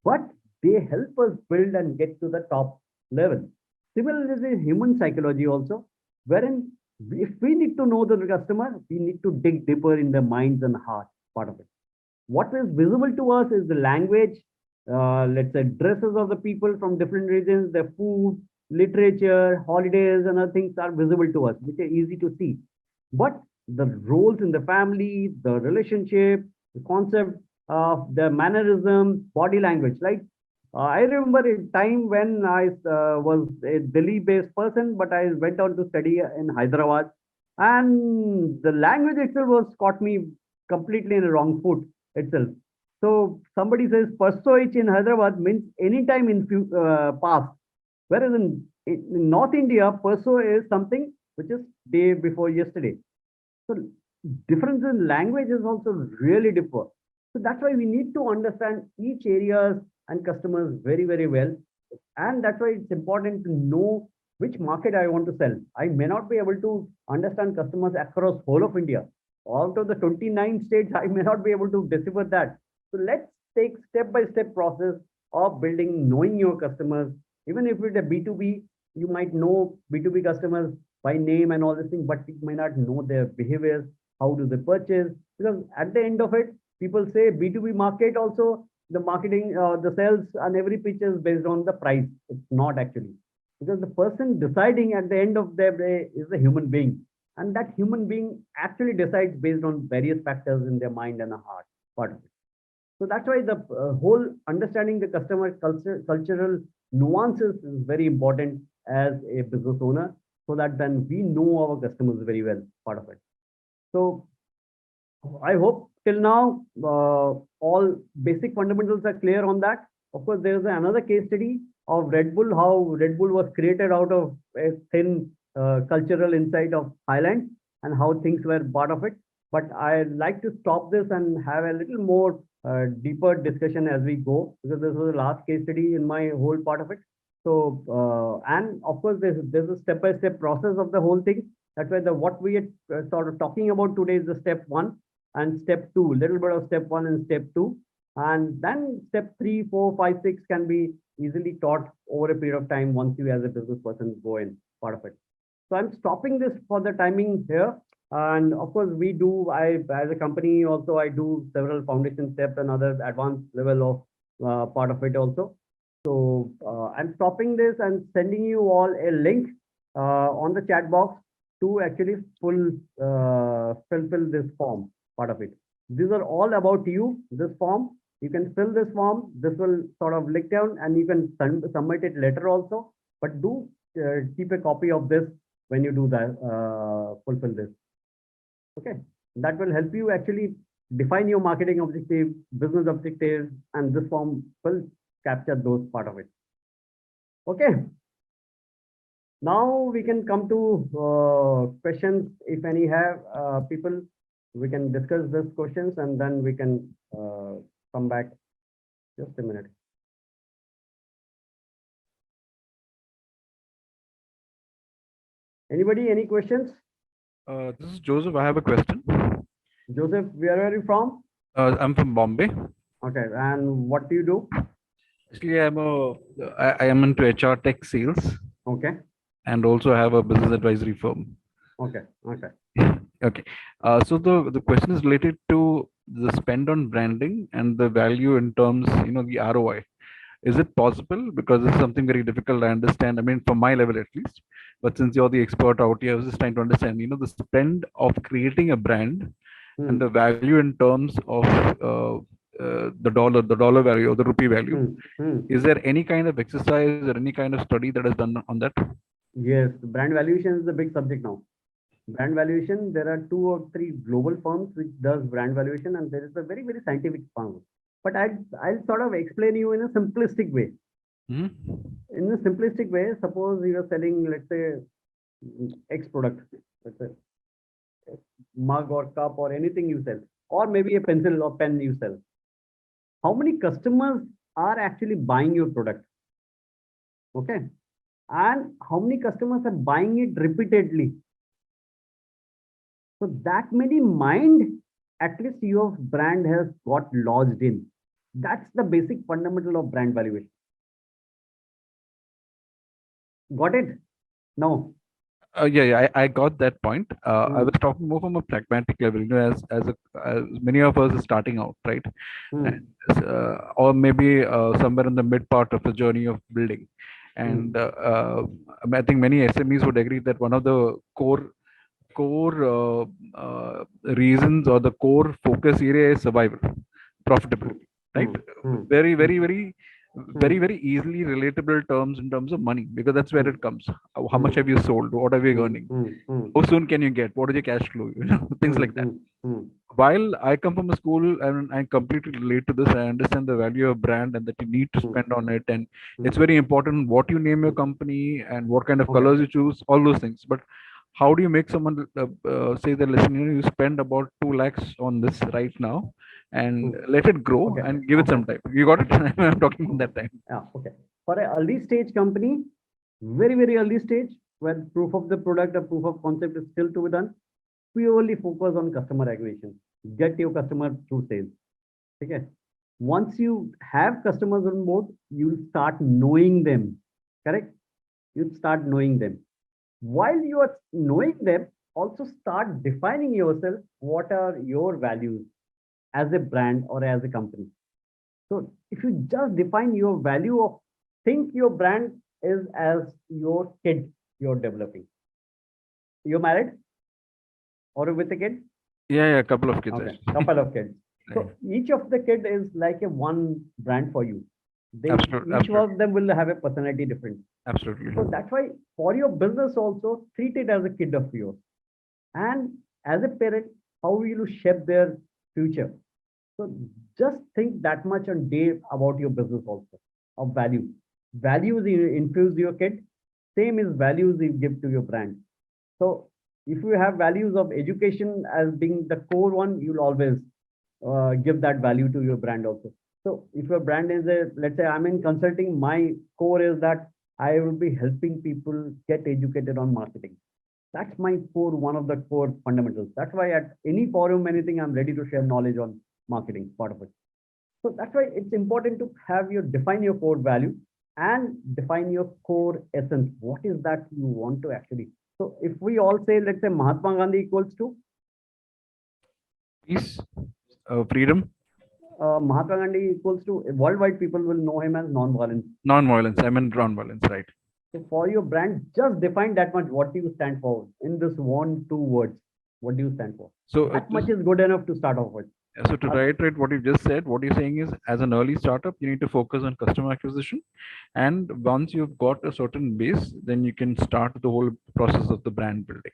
but they help us build and get to the top level. Similarly, human psychology also, wherein if we need to know the customer, we need to dig deeper in the minds and heart part of it. What is visible to us is the language, let's say dresses of the people from different regions, their food, literature, holidays, and other things are visible to us, which are easy to see. But the roles in the family, the relationship, the concept of the mannerism, body language. Like I remember a time when I was a Delhi-based person, but I went on to study in Hyderabad, and the language itself was caught me completely in the wrong foot itself. So somebody says Parsoich in Hyderabad means anytime in past, whereas in North India, Parso is something which is day before yesterday. So difference in language is also really differ. So that's why we need to understand each areas and customers very well. And that's why it's important to know which market I want to sell. I may not be able to understand customers across whole of India. Out of the 29 states, I may not be able to decipher that. So let's take step-by-step process of building, knowing your customers. Even if it's a B2B, you might know B2B customers by name and all this thing, but you may not know their behaviors. How do they purchase? Because at the end of it, people say B2B market also, the marketing, the sales and every pitch is based on the price. It's not actually. Because the person deciding at the end of the day is a human being. And that human being actually decides based on various factors in their mind and heart part of it. So that's why the whole understanding the customer cultural nuances is very important as a business owner, so that then we know our customers very well part of it. So I hope till now all basic fundamentals are clear on that. Of course, there is another case study of Red Bull, how Red Bull was created out of a thin cultural insight of Thailand and how things were part of it. But I'd like to stop this and have a little more deeper discussion as we go, because this was the last case study in my whole part of it. So, and of course, there's a step-by-step process of the whole thing. That's why what we are sort of talking about today is the step 1 and step 2, little bit of step 1 and step 2. And then step 3, 4, 5, 6 can be easily taught over a period of time once you as a business person go in part of it. So I'm stopping this for the timing here. And of course, we do, as a company also, I do several foundation steps and other advanced level of part of it also. So I'm stopping this and sending you all a link on the chat box to actually fulfill this form part of it. These are all about you, this form. You can fill this form. This will sort of link down and you can submit it later also. But do keep a copy of this when you do that, fulfill this. Okay, that will help you actually define your marketing objective, business objectives, and this form will capture those part of it. Okay. Now we can come to questions. If any have people, we can discuss these questions and then we can come back. Just a minute. Anybody, any questions? This is Joseph. I have a question. Joseph, where are you from? I'm from Bombay. Okay, and what do you do? Actually, I am into HR tech sales. Okay. And also have a business advisory firm. Okay. Okay. Okay. So the question is related to the spend on branding and the value in terms, the ROI. Is it possible? Because it's something very difficult, I understand. I mean, from my level at least. But since you're the expert out here, I was just trying to understand, the spend of creating a brand and the value in terms of the dollar value or the rupee value. Is there any kind of exercise or any kind of study that is done on that? Yes, brand valuation is a big subject now. Brand valuation, there are 2 or 3 global firms which does brand valuation, and there is a very scientific firm. But I'll sort of explain you in a simplistic way. Mhm. In a simplistic way, suppose you are selling, let's say, X product, let's say mug or cup or anything you sell, or maybe a pencil or pen you sell. How many customers are actually buying your product? Okay. And how many customers are buying it repeatedly? So that many mind, at least your brand has got lodged in. That's the basic fundamental of brand valuation. Got it? No. I got that point. I was talking more from a pragmatic level, as many of us are starting out, right? And, or maybe somewhere in the mid part of the journey of building. And I think many SMEs would agree that one of the core reasons or the core focus area is survival, profitability, right? Very easily relatable terms in terms of money, because that's where it comes. How much have you sold? What are we earning? How soon can you get? What is your cash flow? Things like that. While I come from a school and I completely relate to this, I understand the value of brand and that you need to spend on it. And it's very important what you name your company and what kind of colors you choose, all those things. But how do you make someone say that, listen, you spend about 2 lakhs on this right now and let it grow and give it some time. You got it? I'm talking from that time. Yeah, okay. For an early stage company, very early stage, where proof of the product or proof of concept is still to be done, purely focus on customer acquisition. Get your customer through sales. Okay. Once you have customers on board, you'll start knowing them. Correct? You'll start knowing them. While you are knowing them, also start defining yourself. What are your values as a brand or as a company? So if you just define your value of, think your brand is as your kid you're developing. You're married or with a kid? Yeah, a couple of kids. Okay, couple of kids. So each of the kid is like a one brand for you. Each of them will have a personality different. Absolutely. So that's why for your business also, treat it as a kid of yours. And as a parent, how will you shape their future? So just think that much on day about your business also, of value. Values you infuse your kid, same is values you give to your brand. So if you have values of education as being the core one, you'll always give that value to your brand also. So if your brand is let's say I'm in consulting, my core is that I will be helping people get educated on marketing. That's my core, one of the core fundamentals. That's why at any forum, anything, I'm ready to share knowledge on marketing, part of it. So that's why it's important to have define your core value and define your core essence. What is that you want to actually? So if we all say, let's say Mahatma Gandhi equals to peace, freedom. Mahatma Gandhi equals to, worldwide people will know him as non-violence. Non-violence, I mean non-violence, right? So for your brand, just define that much. What do you stand for in this 1-2 words? What do you stand for? So that much is good enough to start off with. So to reiterate what you just said, what you're saying is, as an early startup, you need to focus on customer acquisition. And once you've got a certain base, then you can start the whole process of the brand building.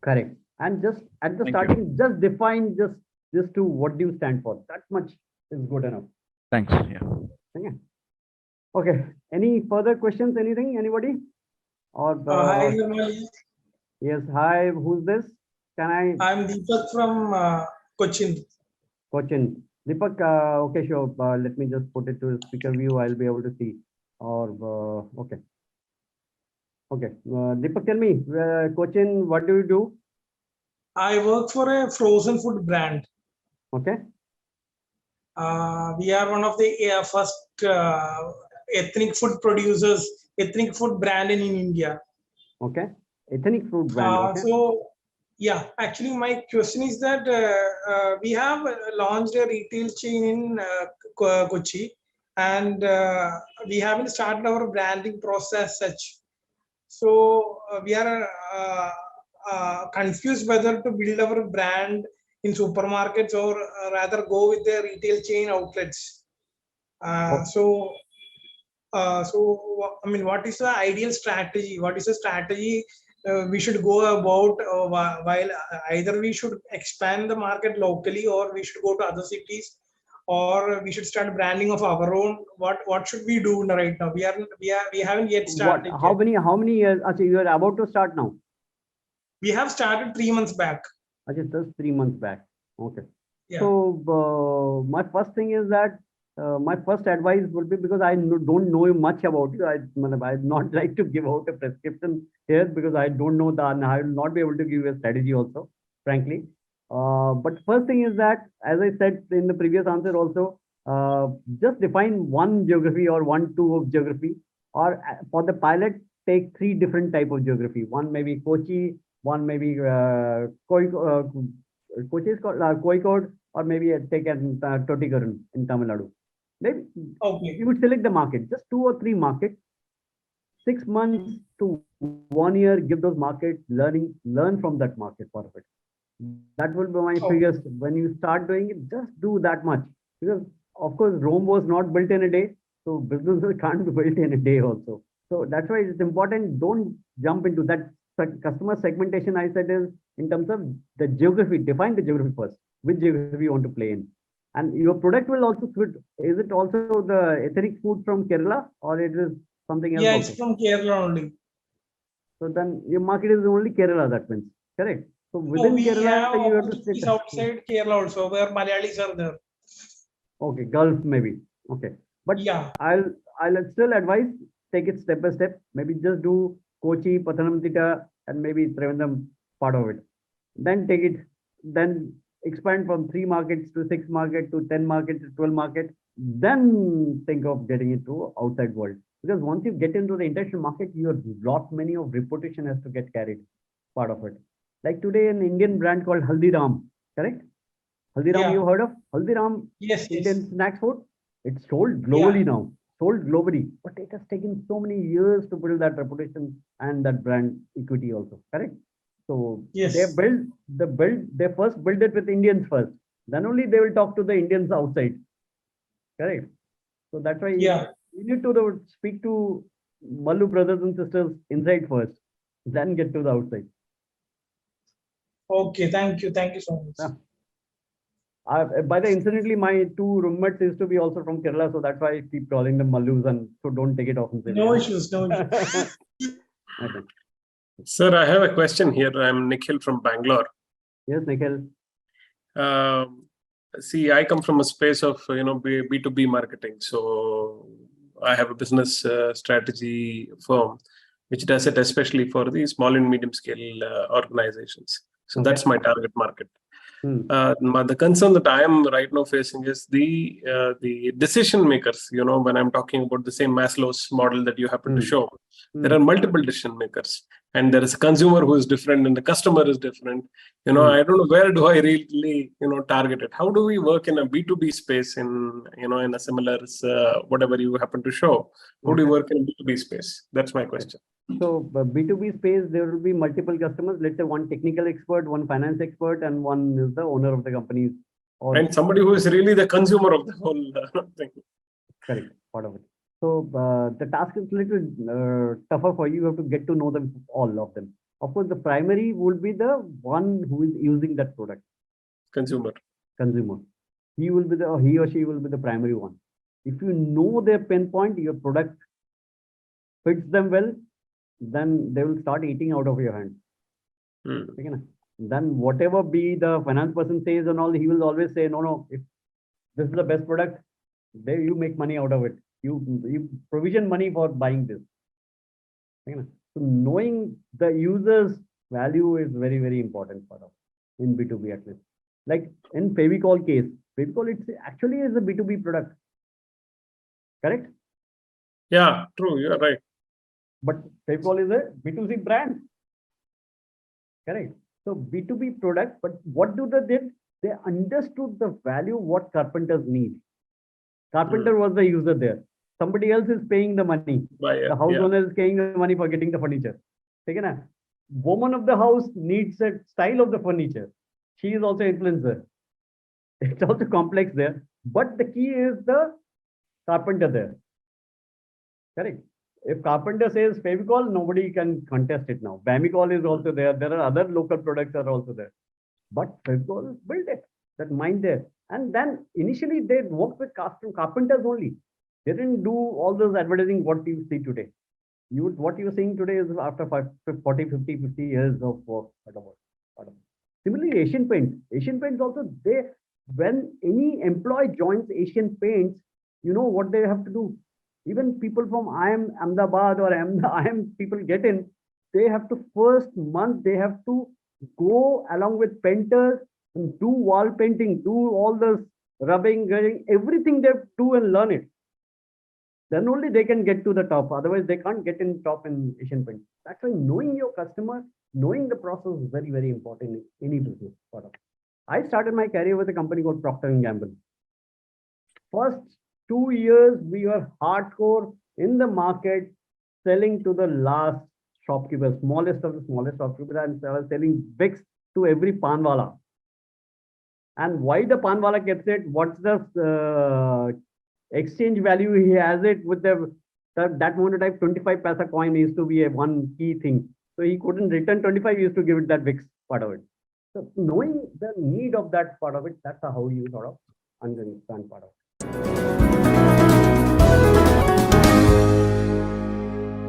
Correct. And just at the starting, just define just to what do you stand for. That much is good enough. Thanks. Yeah. Okay. Any further questions? Anything? Anybody? Or hi, yes. Hi. Who's this? Can I? I'm Deepak from Cochin. Cochin. Deepak. Okay. Sure. Let me just put it to speaker view. I'll be able to see. Or okay. Okay. Deepak, tell me, Cochin, what do you do? I work for a frozen food brand. Okay. We are one of the first ethnic food producers, ethnic food brand in India. Okay. Ethnic food brand. Okay. So, yeah, actually, my question is that we have launched a retail chain in Kochi, and we haven't started our branding process such. So we are confused whether to build our brand in supermarkets or rather go with the retail chain outlets. So I mean, what is the ideal strategy? What is the strategy we should go about while either we should expand the market locally or we should go to other cities, or we should start branding of our own? What should we do right now? We haven't yet started. How many years? Actually, you are about to start now. We have started 3 months back. Actually, just 3 months back. Okay. Yeah. So my first thing is that my first advice would be, because I don't know much about you. I'd not like to give out a prescription here because I don't know and I will not be able to give you a strategy also, frankly. But first thing is that, as I said in the previous answer also, just define one geography or 1-2 of geography, or for the pilot, take 3 different type of geography. One may be Kochi, one may be Kochi is called Kozhikode, or maybe take an Tuticorin in Tamil Nadu. Then you would select the market, just 2 or 3 markets, 6 months to 1 year, give those markets, learn from that market part of it. That will be my biggest. When you start doing it, just do that much, because of course Rome was not built in a day, so businesses can't be built in a day also. So that's why it's important. Don't jump into that. Customer segmentation, I said, is in terms of the geography. Define the geography first. Which geography you want to play in, and your product will also fit. Is it also the ethnic food from Kerala, or it is something else? Yeah, also? it's from Kerala only. So then your market is only Kerala. That means correct. So within Kerala, you have to stick outside Kerala also, where Malayalis are there. Okay, Gulf maybe. Okay, but yeah, I'll still advise, take it step by step. Maybe just do Kochi, Pathanamthitta, and maybe Trivandrum part of it. Then take it. Then expand from 3 markets to 6 markets to 10 markets to 12 markets. Then think of getting into outside world. Because once you get into the international market, your lot many of reputation has to get carried, part of it. Like today, an Indian brand called Haldiram, correct? Haldiram, you heard of Haldiram? Yes. Indian snacks food. It's sold globally now, sold globally, but it has taken so many years to build that reputation and that brand equity also, correct? So they first build it with Indians first. Then only they will talk to the Indians outside, correct? So that's why you need to speak to Mallu brothers and sisters inside first, then get to the outside. Okay, thank you so much. By the incidentally, my 2 roommates used to be also from Kerala, so that's why I keep calling them Mallus, and so don't take it offensively. No issues, no issues. Okay. Sir, I have a question here. I'm Nikhil from Bangalore. Yes, Nikhil. See, I come from a space of B2B marketing. So I have a business strategy firm which does it especially for the small and medium scale organizations. So that's my target market. The concern that I am right now facing is the decision makers. When I'm talking about the same Maslow's model that you happen to show, there are multiple decision makers, and there is a consumer who is different and the customer is different. I don't know, where do I really target it? How do we work in a B2B space in a similar whatever you happen to show? How do you work in a B2B space? That's my question. So B2B space, there will be multiple customers. Let's say one technical expert, one finance expert, and one is the owner of the company. And somebody who is really the consumer of the whole thing. Correct, part of it. So the task is a little tougher for you. You have to get to know them, all of them. Of course, the primary would be the one who is using that product. Consumer. He or she will be the primary one. If you know their pain point, your product fits them well, then they will start eating out of your hand. Okay, then whatever be the finance person says and all, he will always say, no, if this is the best product, you make money out of it. You provision money for buying this. Okay, so knowing the user's value is very, very important part of in B2B at least. Like in Fevicol case, Fevicol it's actually is a B2B product. Correct? Yeah, true. You're right. But Fevicol is a B2C brand. Correct. So B2B product, but what do they did? They understood the value what carpenters need. Carpenter was the user there. Somebody else is paying the money. The house owner is paying the money for getting the furniture. Woman of the house needs a style of the furniture. She is also influencer. It's also complex there. But the key is the carpenter there. Correct. If carpenter says Fevicol, nobody can contest it now. Bamicol is also there. There are other local products are also there. But Fevicol built it. That mind there. And then initially they worked with carpenters only. They didn't do all those advertising what you see today. What you're seeing today is after 40, 50 years of work. Similarly, Asian Paints also, when any employee joins Asian Paints, you know what they have to do. Even people from IIM Ahmedabad or IIM people get in, they have to first month, they have to go along with painters and do wall painting, do all this rubbing, everything they do and learn it. Then only they can get to the top. Otherwise, they can't get in top in Asian Paints. That's why knowing your customer, knowing the process is very, very important in any business. I started my career with a company called Procter & Gamble. First 2 years, we were hardcore in the market, selling to the last shopkeeper, smallest of the smallest shopkeeper, and I was selling Vicks to every panwala. And why the panwala gets it? What's the exchange value he has it with that moment of time, 25 paisa coin used to be a one key thing. So he couldn't return 25, he used to give it that Vicks part of it. So knowing the need of that part of it, that's how you sort of understand part of it.